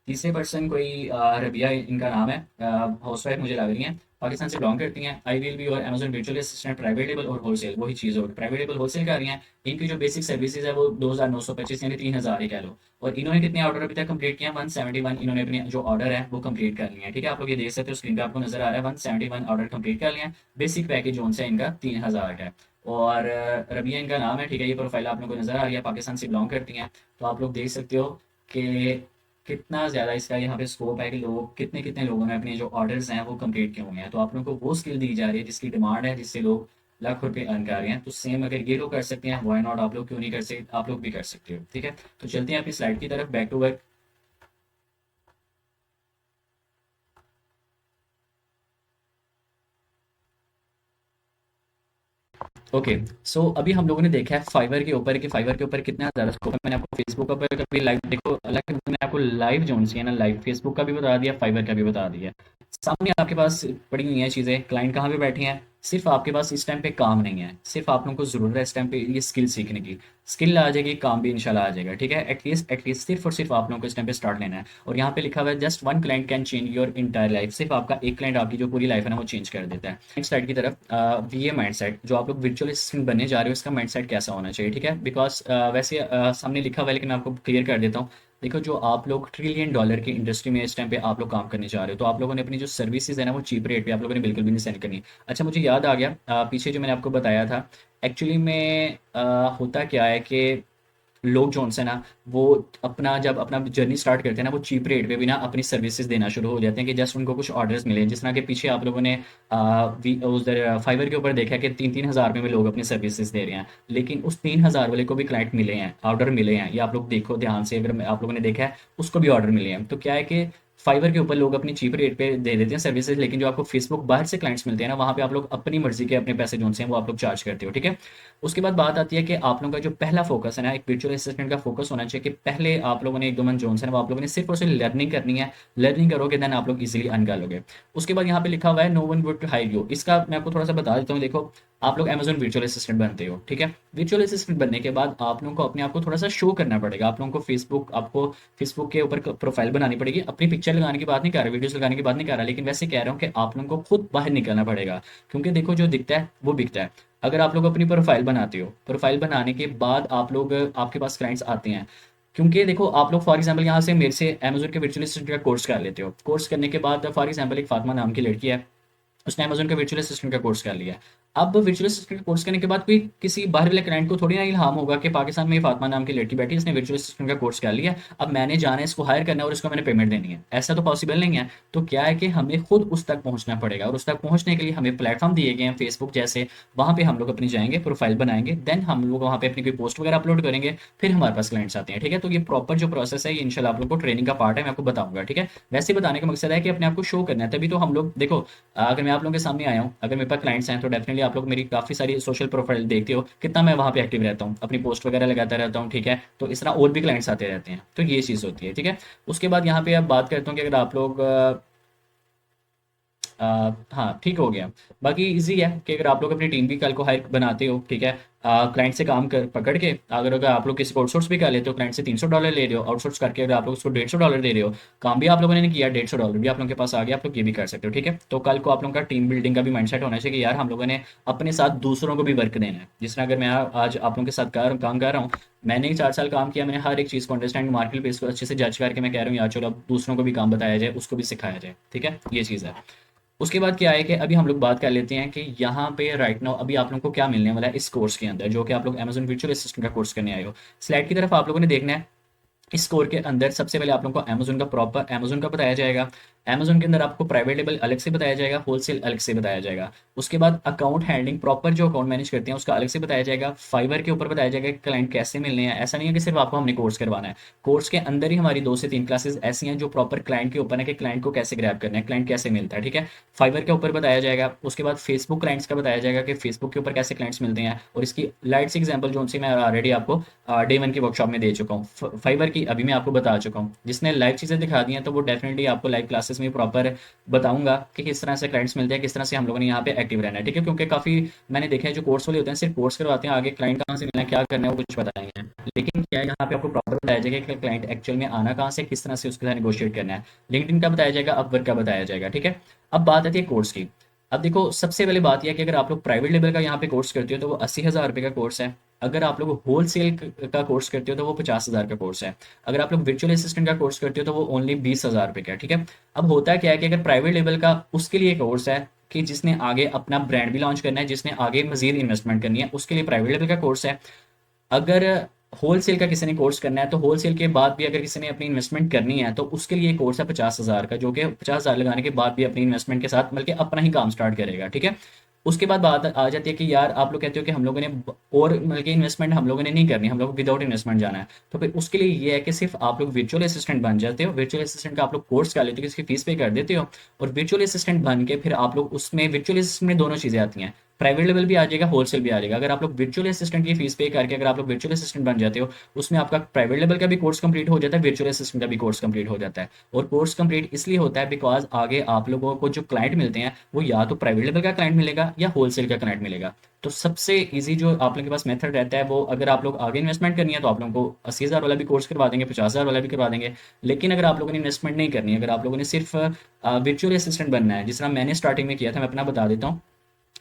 तीसरे पर्सन कोई रबिया इनका नाम है, हाउस वाइफ मुझे लग रही हैं, पाकिस्तान से बिलोंग करती हैं। आई विल बी और Amazon virtual assistant private label और होलसेल, वही चीज़ होगी, प्राइवेट लेबल होलसेल कर रही हैं। इनकी जो बेसिक सर्विसेज है वो 2,925 यानी 3,000 ही कह लो। और इन्होंने कितने ऑर्डर अभी तक कंप्लीट किया, 171 इन्होंने अपने जो ऑर्डर है वो कंप्लीट कर लिए हैं, ठीक है। आप लोग ये देख सकते हो स्क्रीन पे आपको नजर आ रहा है 171 ऑर्डर कंप्लीट कर लिए हैं। बेसिक पैकेज जोन से इनका 3,000 है। और रबिया इनका नाम है, ठीक है। ये प्रोफाइल आप लोग को नजर आ रही है, पाकिस्तान से बिलोंग करती हैं। तो आप लोग देख सकते हो कि कितना ज़्यादा इसका यहाँ पे स्कोप है कि लोग कितने कितने लोगों ने अपने जो ऑर्डर्स हैं वो कंप्लीट किए हुए हैं। तो आप लोगों को वो स्किल दी जा रही है जिसकी डिमांड है, जिससे लोग लाखों रुपए अर्न कर रहे हैं। तो सेम अगर ये लोग कर सकते हैं, व्हाई नॉट आप लोग क्यों नहीं कर सकते, आप लोग भी कर सकते हो, ठीक है। तो चलते हैं अपनी स्लाइड की तरफ, बैक टू वर्क। ओके, सो अभी हम लोगों ने देखा है फाइवर के ऊपर कि फाइवर के ऊपर कितना ज़्यादा स्कोप है। मैंने आपको फेसबुक पर कभी लाइव देखो अलग, मैंने आपको लाइव जोन सी है ना, लाइव फेसबुक का भी बता दिया, फाइवर का भी बता दिया। सामने आपके पास पड़ी हुई हैं चीज़ें, क्लाइंट कहाँ पे बैठे हैं, सिर्फ आपके पास इस टाइम पे काम नहीं है, सिर्फ आप लोगों को ज़रूरत है इस टाइम पे ये स्किल सीखने की। स्किल आ जाएगी, काम भी इंशाल्लाह आ जाएगा, ठीक है। एटलीस्ट सिर्फ और सिर्फ आप लोगों को इस टाइम पे स्टार्ट लेना है। और यहाँ पे लिखा हुआ है just one client can change your entire life, सिर्फ आपका एक क्लाइंट आपकी जो पूरी लाइफ है ना वो चेंज कर देता है। नेक्स्ट स्लाइड की तरफ, वीए माइंडसेट, जो आप लोग वर्चुअल असिस्टेंट बनने जा रहे हो इसका माइंडसेट कैसा होना चाहिए, ठीक है। बिकॉज वैसे सामने लिखा हुआ है लेकिन मैं आपको क्लियर कर देता हूँ। देखो जो आप लोग ट्रिलियन डॉलर की इंडस्ट्री में इस टाइम पे आप लोग काम करने जा रहे हो, तो आप लोगों ने अपनी जो सर्विसेज है ना वो चीप रेट पे आप लोगों ने बिल्कुल भी नहीं सेल करनी। अच्छा मुझे याद आ गया, पीछे जो मैंने आपको बताया था, एक्चुअली में होता क्या है कि लोग जो उनसे ना वो अपना जब अपना जर्नी स्टार्ट करते हैं ना वो चीप रेट पे भी ना अपनी सर्विसेज देना शुरू हो जाते हैं कि जस्ट उनको कुछ ऑर्डर्स मिले। जिस तरह के पीछे आप लोगों ने उधर फाइवर के ऊपर देखा कि 3-3 हज़ार रुपये में लोग अपनी सर्विसेज दे रहे हैं, लेकिन उस 3,000 वाले को भी क्लाइंट मिले हैं, ऑर्डर मिले हैं। ये आप लोग देखो ध्यान से, अगर आप लोगों ने देखा है उसको भी ऑर्डर मिले हैं। तो क्या है कि फाइवर के ऊपर लोग अपनी चीप रेट पे दे देते हैं सर्विसेज, लेकिन जो आपको फेसबुक बाहर से क्लाइंट्स मिलते हैं ना वहाँ पे आप लोग अपनी मर्जी के अपने पैसे जो से हैं वो आप लोग चार्ज करते हो, ठीक है। उसके बाद बात आती है कि आप लोगों का जो पहला फोकस है ना, एक वर्चुअल असिस्टेंट का फोकस होना चाहिए कि पहले आप लोगों ने एक दो मंथ जोन है ना वो आप लोगों ने सिर्फ और सिर्फ लर्निंग करनी है। लर्निंग करोगे देन आप लोग इजीली अर्न कर लोगे। उसके बाद यहाँ पे लिखा हुआ है no one would hire you, इसका मैं आपको थोड़ा सा बता देता हूँ। देखो आप लोग अमेजोन वर्चुअल असिस्टेंट बनते हो, ठीक है। वर्चुअल असिस्टेंट बनने के बाद आप लोगों को अपने आप को थोड़ा सा शो करना पड़ेगा। आप लोगों को फेसबुक के ऊपर प्रोफाइल बनानी पड़ेगी। अपनी पिक्चर लगाने की बात नहीं कर रहा, वीडियोस लगाने की बात नहीं कर रहा, लेकिन वैसे कह रहा हूँ कि आप लोगों को खुद बाहर निकलना पड़ेगा। क्योंकि देखो जो दिखता है वो बिकता है। अगर आप लोग अपनी प्रोफाइल बनाते हो, प्रोफाइल बनाने के बाद आप लोग आपके पास क्लाइंट्स आते हैं। क्योंकि देखो आप लोग फॉर एग्जांपल यहाँ से मेरे से अमेजोन के वर्चुअल असिस्टेंट का कोर्स कर लेते हो। कोर्स करने के बाद फॉर एग्जांपल एक फातिमा नाम की लड़की है, उसने अमेजोन का वर्चुअल असिस्टेंट का कोर्स कर लिया। अब वर्चुअल असिस्टेंट का कोर्स करने के बाद कोई किसी बाहर वाले क्लाइंट को थोड़ी ना इल्हाम होगा कि पाकिस्तान में फातिमा नाम की लड़की बैठी है, इसने वर्चुअल असिस्टेंट का कोर्स कर लिया, अब मैंने जाना है इसको हायर करना है और इसको मैंने पेमेंट देनी है। ऐसा तो पॉसिबल नहीं है। तो क्या है कि हमें खुद उस तक पहुंचना पड़ेगा, और उस तक पहुंचने के लिए हमें प्लेटफॉर्म दिए गए हैं फेसबुक जैसे। वहां पे हम लोग अपनी जाएंगे, प्रोफाइल बनाएंगे, देन हम लोग वहां पे अपनी कोई पोस्ट वगैरह अपलोड करेंगे, फिर हमारे पास क्लाइंट्स आते हैं, ठीक है। तो ये प्रॉपर जो प्रोसेस है ये इंशाल्लाह आप लोग को ट्रेनिंग का पार्ट है, मैं आपको बताऊंगा, ठीक है। वैसे बताने का मकसद है कि अपने आप को शो करना है, तभी तो हम लोग देखो अगर मैं आप लोगों के सामने आया हूँ, अगर मेरे पास क्लाइंट्स हैं तो डेफिनेटली आप लोग मेरी काफ़ी सारी सोशल प्रोफाइल देखते हो, कितना मैं वहाँ पे एक्टिव रहता हूँ, अपनी पोस्ट वगैरह लगाता रहता हूँ, ठीक है। तो इस तरह और भी क्लाइंट्स आते रहते हैं, तो ये चीज़ होती है, ठीक है। उसके बाद यहाँ पे अब बात करता हूँ कि अगर आप लोग हाँ ठीक हो गया। बाकी इजी है कि अगर आप लोग अपनी टीम भी कल को हायर बनाते हो, ठीक है, क्लाइंट से काम कर पकड़ के, अगर आप लोग किसी को आउटसोर्स भी कर लेते हो, क्लाइंट से $300 ले रहे हो, आउटसोर्स करके अगर आप लोग उसको $150 दे रहे हो, काम भी आप लोगों ने किया, $150 भी आप लोगों के पास आ गया, आप लोग ये भी कर सकते हो, ठीक है। तो कल को आप लोगों का टीम बिल्डिंग का भी माइंडसेट होना चाहिए कि यार हम लोगों ने अपने साथ दूसरों को भी वर्क देना है। जिस तरह अगर मैं आज आप लोगों के साथ काम कर रहा हूँ, मैंने ही 4 साल काम किया, मैंने हर एक चीज़ को अंडरस्टैंड मार्केट प्लेस को अच्छे से जज करके मैं कह रहा हूँ यार चलो अब दूसरों को भी काम बताया जाए, उसको भी सिखाया जाए, ठीक है, ये चीज़ है। उसके बाद क्या है कि अभी हम लोग बात कर लेते हैं कि यहाँ पे राइट नाउ अभी आप लोगों को क्या मिलने वाला है इस कोर्स के अंदर, जो कि आप लोग अमेजन वर्चुअल असिस्टेंट का कोर्स करने आए हो। स्लाइड की तरफ आप लोगों ने देखना है। इस स्कोर के अंदर सबसे पहले आप लोगों को अमेज़न का प्रॉपर अमेज़न का बताया जाएगा। अमेज़न के अंदर आपको प्राइवेट लेबल अलग से बताया जाएगा, होलसेल अलग से बताया जाएगा। उसके बाद अकाउंट हैंडलिंग प्रॉपर जो अकाउंट मैनेज करते हैं उसका अलग से बताया जाएगा। फाइवर के ऊपर बताया जाएगा कि क्लाइंट कैसे मिलने हैं। ऐसा नहीं है कि सिर्फ आपको हमने कोर्स करवाना है। कोर्स के अंदर ही हमारी 2 से 3 क्लासेस ऐसी हैं जो प्रॉपर क्लाइंट के ऊपर है कि क्लाइंट को कैसे ग्रैब करना है, क्लाइंट कैसे मिलता है, ठीक है? फाइवर के ऊपर बताया जाएगा। उसके बाद फेसबुक क्लाइंट्स का बताया जाएगा कि फेसबुक के ऊपर कैसे क्लाइंट्स मिलते हैं, और इसकी लाइट सी एग्जांपल जो उनसे मैं ऑलरेडी आपको डे 1 की वर्कशॉप में दे चुका हूँ। फाइवर की अभी मैं आपको बता चुका हूँ। जिसने लाइव चीज़ें दिखा दी हैं तो वो डेफिनेटली आपको लाइव क्लासेस में प्रॉपर बताऊंगा कि किस तरह से क्लाइंट्स मिलते हैं, किस तरह से हम लोगों ने यहाँ पे एक्टिव रहना है, ठीक है? क्योंकि काफ़ी मैंने देखा है जो कोर्स वाले होते हैं सिर्फ कोर्स करवाते हैं, आगे क्लाइंट कहाँ से मिलना है, क्या करना है, वो कुछ बताएंगे हैं। लेकिन क्या है, यहाँ पे आपको प्रॉपर बताया जाएगा कि क्लाइंट एक्चुअल में आना कहाँ से, किस तरह से उसके साथ निगोशिएट करना है। लिंक्डइन का बताया जाएगा, अपवर्क का बताया जाएगा, ठीक है? अब बात आती है कोर्स की। अब देखो सबसे पहले बात यह है कि अगर आप लोग प्राइवेट लेवल का यहाँ पे कोर्स करते हो तो वो 80,000 रुपये का कोर्स है। अगर आप लोग होल सेल का कोर्स करते हो तो वो 50,000 का कोर्स है। अगर आप लोग वर्चुअल असिस्टेंट का कोर्स करते हो तो वो ओनली 20,000 रुपये का है, ठीक है? अब होता क्या है कि अगर प्राइवेट लेवल का उसके लिए कोर्स है कि जिसने आगे अपना ब्रांड भी लॉन्च करना है, जिसने आगे मजीद इन्वेस्टमेंट करनी है, उसके लिए प्राइवेट लेवल का कोर्स है। अगर होलसेल का किसी ने कोर्स करना है तो होलसेल के बाद भी अगर किसी ने अपनी इन्वेस्टमेंट करनी है तो उसके लिए कोर्स है 50,000 का, जो कि 50,000 लगाने के बाद भी अपनी इन्वेस्टमेंट के साथ बल्कि अपना ही काम स्टार्ट करेगा, ठीक है? उसके बाद बात आ जाती है कि यार आप लोग कहते हो कि हम लोगों ने और बल्कि इन्वेस्टमेंट हम लोगों ने नहीं करनी, हम लोग विदाउट इन्वेस्टमेंट जाना है। तो फिर उसके लिए ये है कि सिर्फ आप लोग वर्चुअल असिस्टेंट बन जाते हो, वर्चुअल असिस्टेंट का आप लोग कोर्स कर लेते हो, इसकी फीस पे कर देते हो, और वर्चुअल असिस्टेंट बन के फिर आप लोग उसमें वर्चुअल असिस्टेंट में दोनों चीज़ें आती हैं। प्राइवेट लेवल भी आ जाएगा, होलसेल भी आ जाएगा। अगर आप लोग वर्चुअल असिस्टेंट की फीस पे करके अगर आप लोग वर्चुअल असिस्टेंट बन जाते हो, उसमें आपका प्राइवेट लेवल का भी कोर्स कंप्लीट हो जाता है, वर्चुअल असिस्टेंट का भी कोर्स कंप्लीट हो जाता है। और कोर्स कंप्लीट इसलिए होता है बिकॉज आगे आप लोगों को जो क्लाइंट मिलते हैं वो या तो प्राइवेट लेवल का क्लाइंट मिलेगा या होलसेल का क्लाइंट मिलेगा। तो सबसे ईजी जो आप लोगों के पास मेथड रहता है वो, अगर आप लोग आगे इन्वेस्टमेंट करनी है तो आप लोगों को 80,000 वाला भी कोर्स करवा देंगे, 50,000 वाला भी करवा देंगे। लेकिन अगर आप लोगों ने इन्वेस्टमेंट नहीं करनी है, अगर आप लोगों ने सिर्फ वर्चुअल असिस्टेंट बनना है, जिस तरह मैंने स्टार्टिंग में किया था, मैं अपना बता देता हूँ।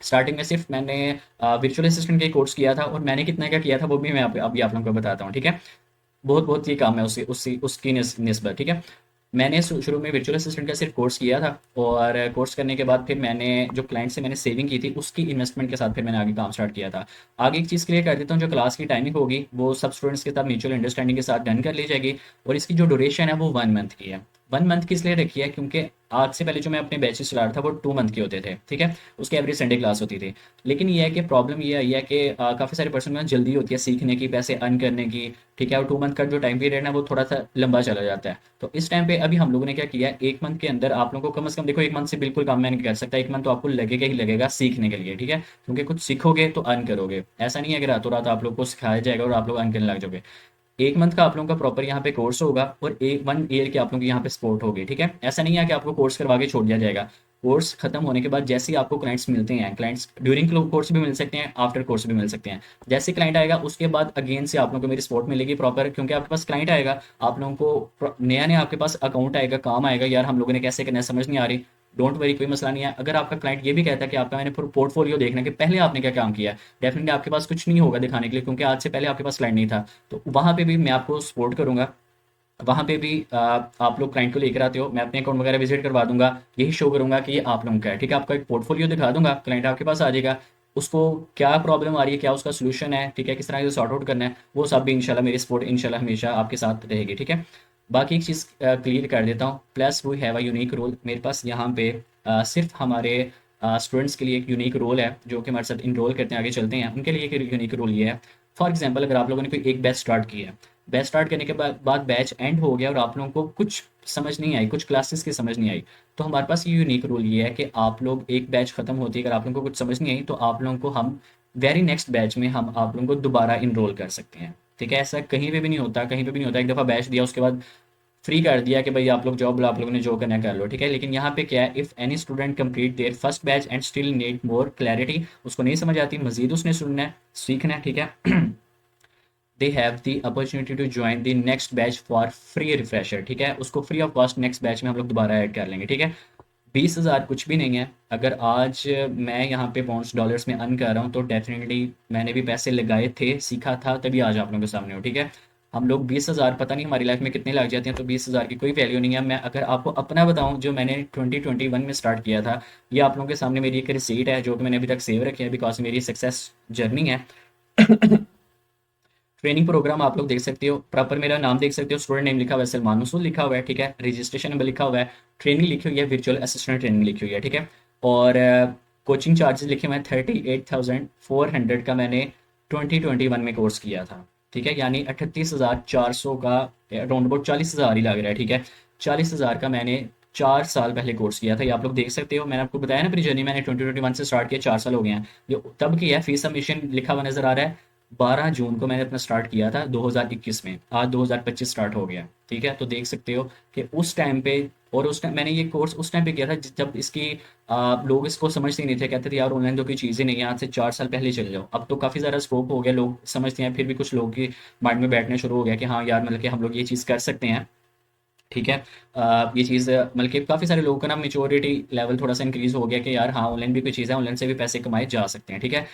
स्टार्टिंग में सिर्फ मैंने वर्चुअल असिस्टेंट का कोर्स किया था, और मैंने कितना का किया था वो भी मैं अभी आप लोगों को बताता हूँ, ठीक है? बहुत बहुत ये काम है उसकी उसकी उसकी निस्बत, ठीक है? मैंने शुरू में वर्चुअल असिस्टेंट का सिर्फ कोर्स किया था, और कोर्स करने के बाद फिर मैंने जो क्लाइंट से मैंने सेविंग की थी उसकी इन्वेस्टमेंट के साथ फिर मैंने आगे काम स्टार्ट किया था। आगे एक चीज़ क्लियर कर देता हूँ, जो क्लास की टाइमिंग होगी वो सब स्टूडेंट्स के साथ म्यूचुअल अंडरस्टैंडिंग के साथ डन कर ली जाएगी। और इसकी जो ड्यूरेशन है वो 1 मंथ की है। 1 मंथ की इसलिए रखी है क्योंकि आज से पहले जो मैं अपने बैचेस चला रहा था वो 2 मंथ के होते थे, ठीक है? उसकी एवरी संडे क्लास होती थी। लेकिन ये है कि प्रॉब्लम ये आई है कि काफ़ी सारे पर्सन में जल्दी होती है सीखने की, पैसे अर्न करने की, ठीक है? और 2 मंथ का जो टाइम पीरियड है वो थोड़ा सा लंबा चला जाता है। तो इस टाइम पे अभी हम लोगों ने क्या किया है, 1 मंथ के अंदर आप लोगों को कम से कम, देखो 1 मंथ से बिल्कुल काम मैं नहीं कर सकता, 1 मंथ तो आपको लगेगा ही लगेगा सीखने के लिए, ठीक है? क्योंकि कुछ सीखोगे तो अर्न करोगे। ऐसा नहीं है कि रातों रात आप लोग को सिखाया जाएगा और आप लोग अर्न करने लग जाओगे। 1 मंथ का आप लोगों का प्रॉपर यहाँ पे कोर्स होगा, और 1 ईयर की आप लोगों की यहाँ पे सपोर्ट होगी, ठीक है? ऐसा नहीं है कि आपको कोर्स करवा के छोड़ दिया जाएगा। कोर्स खत्म होने के बाद जैसे ही आपको क्लाइंट्स मिलते हैं, क्लाइंट्स ड्यूरिंग कोर्स भी मिल सकते हैं, आफ्टर कोर्स भी मिल सकते हैं। जैसे क्लाइंट आएगा उसके बाद अगेन से आप लोगों को मेरी सपोर्ट मिलेगी प्रॉपर, क्योंकि आपके पास क्लाइंट आएगा, आप लोगों को नया नया आपके पास अकाउंट आएगा, काम आएगा, यार हम लोगों ने कैसे करना है समझ नहीं आ रही। डोंट वरी, कोई मसला नहीं है। अगर आपका क्लाइंट ये भी कहता है कि आपका मैंने पोर्टफोलियो देखना है कि पहले आपने क्या काम किया है, डेफिनेटली आपके पास कुछ नहीं होगा दिखाने के लिए, क्योंकि आज से पहले आपके पास क्लाइंट नहीं था। तो वहाँ पे भी मैं आपको सपोर्ट करूँगा। वहाँ पे भी आप लोग क्लाइंट को लेकर आते हो, मैं अपने अकाउंट वगैरह विजिट करवा दूंगा, यही शो करूंगा कि ये आप लोगों का है, ठीक है? आपका एक पोर्टफोलियो दिखा दूंगा, क्लाइंट आपके पास आ जाएगा। उसको क्या प्रॉब्लम आ रही है, क्या उसका सोल्यूशन है, ठीक है? किस तरह से सॉर्ट आउट करना है, वो सब भी इंशाल्लाह मेरी सपोर्ट इंशाल्लाह हमेशा आपके साथ रहेगी, ठीक है? बाकी एक चीज़ क्लियर कर देता हूँ, plus we have a unique role. मेरे पास यहाँ पे सिर्फ हमारे स्टूडेंट्स के लिए एक यूनिक रोल है, जो कि हमारे साथ इनरोल करते हैं, आगे चलते हैं, उनके लिए एक यूनिक रोल ये है। फॉर एग्जाम्पल, अगर आप लोगों ने कोई एक बैच स्टार्ट किया है, बैच स्टार्ट करने के बाद बैच एंड हो गया और आप लोगों को कुछ समझ नहीं आई, कुछ क्लासेस की समझ नहीं आई, तो हमारे पास ये यूनिक रूल ये है कि आप लोग एक बैच खत्म होती है, अगर आप लोगों को कुछ समझ नहीं आई तो आप लोगों को हम वेरी नेक्स्ट बैच में हम आप लोगों को दोबारा इनरोल कर सकते हैं, ठीक है? ऐसा कहीं पे भी नहीं होता, कहीं पे भी नहीं होता एक दफ़ा बैच दिया उसके बाद फ्री कर दिया कि भाई आप लोग जॉब, आप लोगों ने जो करना है कर लो, ठीक है? लेकिन यहाँ पे क्या है, if any student complete their first batch and still need more clarity, उसको नहीं समझ आती, मजीद उसने सुनना है, सीखना है, ठीक है? They have the opportunity to join the next batch for free refresher, ठीक है? उसको free of cost next batch में हम लोग दोबारा ऐड कर लेंगे, ठीक है? 20,000 कुछ भी नहीं है। अगर आज मैं यहाँ पे पाउंड्स डॉलर्स में अर्न कर रहा हूँ तो डेफिनेटली मैंने भी पैसे लगाए थे, सीखा था, तभी आज आप लोगों के सामने हो, ठीक है? हम लोग 20,000 पता नहीं हमारी लाइफ में कितने लग जाते हैं, तो 20,000 की कोई वैल्यू नहीं है। मैं अगर आपको अपना बताऊं, जो मैंने 2021 में स्टार्ट किया था, ये आप लोगों के सामने मेरी एक रिसीट है जो कि मैंने अभी तक सेव रखी है, बिकॉज मेरी सक्सेस जर्नी है। ट्रेनिंग प्रोग्राम आप लोग देख सकते हो, प्रॉपर मेरा नाम देख सकते हो, स्टूडेंट नेम लिखा हुआ है सलमान मसूद लिखा हुआ है, ठीक है, रजिस्ट्रेशन नंबर लिखा हुआ है, ट्रेनिंग लिखी हुई है वर्चुअल असिस्टेंट ट्रेनिंग लिखी हुई है, ठीक है। और कोचिंग चार्जेस लिखे हुए हैं 38,400 का मैंने 2021 में कोर्स किया था, ठीक है, यानी 38,400 का अराउंड अबाउट 40,000 ही लग रहा है, ठीक है। 40,000 का मैंने 4 साल पहले कोर्स किया था, ये आप लोग देख सकते हो। मैंने आपको बताया ना, अपनी जर्नी मैंने 2021 से स्टार्ट किया, 4 साल हो गए हैं। ये तब की है, फीस सबमिशन लिखा हुआ नजर आ रहा है। 12 जून को मैंने अपना स्टार्ट किया था 2021 में, आज 2025 स्टार्ट हो गया, ठीक है। तो देख सकते हो कि उस टाइम पे, और उस टाइम मैंने ये कोर्स उस टाइम पे किया था जब इसकी लोग इसको समझते ही नहीं थे, कहते थे यार ऑनलाइन तो कोई चीज़ ही नहीं है, आज से 4 साल पहले चले जाओ। अब तो काफ़ी ज़्यादा स्कोप हो गया, लोग समझते हैं, फिर भी कुछ लोग की माइंड में बैठने शुरू हो गया कि हाँ यार, मतलब कि हम लोग ये चीज़ कर सकते हैं, ठीक है। ये चीज़ मतलब कि काफ़ी सारे लोगों का ना मेच्योरिटी लेवल थोड़ा सा इंक्रीज हो गया कि यार हाँ, ऑनलाइन भी कोई चीज़ है, ऑनलाइन से भी पैसे कमाए जा सकते हैं, ठीक है।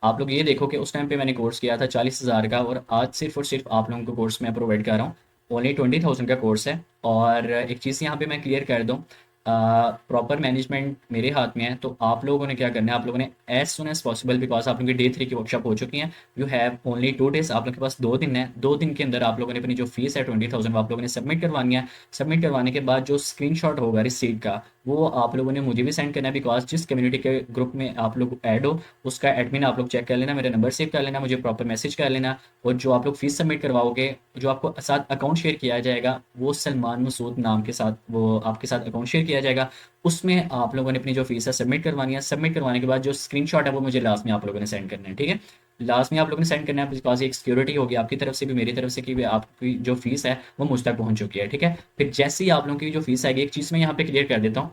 आप लोग ये देखो कि उस टाइम पे मैंने कोर्स किया था 40,000 का, और आज सिर्फ और सिर्फ आप लोगों को कोर्स मैं प्रोवाइड कर रहा हूँ, ओनली 20,000 का कोर्स है। और एक चीज़ यहाँ पे मैं क्लियर कर दूँ, प्रॉपर मैनेजमेंट मेरे हाथ में है, तो आप लोगों ने क्या करना है, आप लोगों ने as soon as possible, because आप लोगों की डे 3 की वर्कशॉप हो चुकी है, यू हैव ओनली 2 डेज, आप लोगों के पास 2 दिन है, 2 दिन के अंदर आप लोगों ने अपनी जो फीस है 20,000 वो आप लोगों ने सबमिट करवानी है। सबमिट करवाने के बाद जो स्क्रीनशॉट होगा रिसीट का, वो आप लोगों ने मुझे भी सेंड करना है, बिकॉज जिस कम्युनिटी के ग्रुप में आप लोग ऐड हो, उसका एडमिन आप लोग चेक कर लेना, मेरा नंबर सेव कर लेना, मुझे प्रॉपर मैसेज कर लेना। और जो आप लोग फीस सबमिट करवाओगे, जो आपको साथ अकाउंट शेयर किया जाएगा, वो सलमान मसूद नाम के साथ वो आपके साथ अकाउंट शेयर किया जाएगा। उसमें आप लोगों ने अपनी जो फीस है सबमिट करवानी है। सबमिट करवाने के बाद जो स्क्रीनशॉट है वो मुझे लास्ट में आप लोगों ने सेंड करना है, ठीक है। लास्ट में आप लोगों ने सेंड करना है, बिकॉज एक सिक्योरिटी होगी आपकी तरफ से भी, मेरी तरफ से, कि भी आपकी जो फीस है वो मुझ तक पहुंच चुकी है, ठीक है। फिर जैसे ही आप लोगों की जो फीस आएगी, एक चीज़ मैं यहाँ पे क्लियर कर देता हूँ,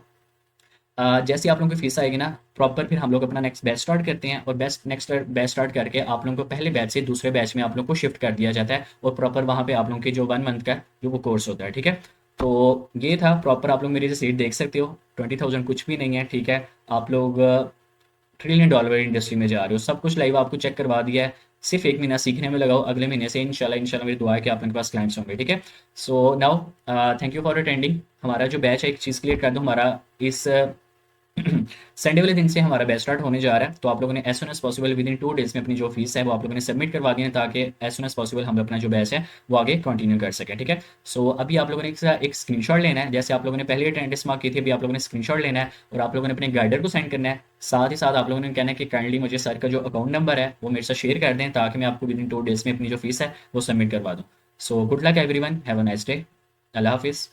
जैसे ही आप लोगों की फीस आएगी ना, प्रॉपर फिर हम लोग अपना नेक्स्ट बैच स्टार्ट करते हैं, और नेक्स्ट बैच स्टार्ट करके आप लोगों को पहले बैच से दूसरे बैच में आप लोगों को शिफ्ट कर दिया जाता है, और प्रॉपर वहाँ पे आप लोगों के जो 1 मंथ का जो वो कोर्स होता है, ठीक है। तो ये था प्रॉपर, आप लोग मेरी सीट देख सकते हो, 20,000 कुछ भी नहीं है, ठीक है। आप लोग $1 ट्रिलियन इंडस्ट्री में जा रहे हो, सब कुछ लाइव आपको चेक करवा दिया है। सिर्फ 1 महीना सीखने में लगाओ, अगले महीने से इंशाल्लाह इंशाल्लाह मेरी दुआ है कि आप लोगों के पास क्लाइंट्स होंगे, ठीक है। So now thank you for attending. हमारा जो बैच है, एक चीज़ क्लियर कर दूँ, हमारा इस संडे वाले दिन से हमारा बैच स्टार्ट होने जा रहा है, तो आप लोगों ने as soon as possible within 2 days में अपनी जो फीस है वो आप लोगों ने सबमिट करवा दी है, ताकि एज सुन एज पॉसिबल हम अपना जो बैच है वो आगे कंटिन्यू कर सकें, ठीक है। सो अभी आप लोगों ने एक स्क्रीनशॉट लेना है, जैसे आप लोगों ने पहले अटेंडेंस मार्क की थी, अभी आप लोगों ने स्क्रीनशॉट लेना है, और आप लोगों ने अपने गाइडर को सेंड करना है। साथ ही साथ आप लोगों ने कहना है कि काइंडली मुझे सर का जो अकाउंट नंबर है वो मेरे साथ शेयर कर दें, ताकि मैं आपको विद इन 2 डेज में अपनी जो फीस है वो सबमिट करवा दूँ। So good luck everyone, have a nice day, अल्लाह हाफिज़।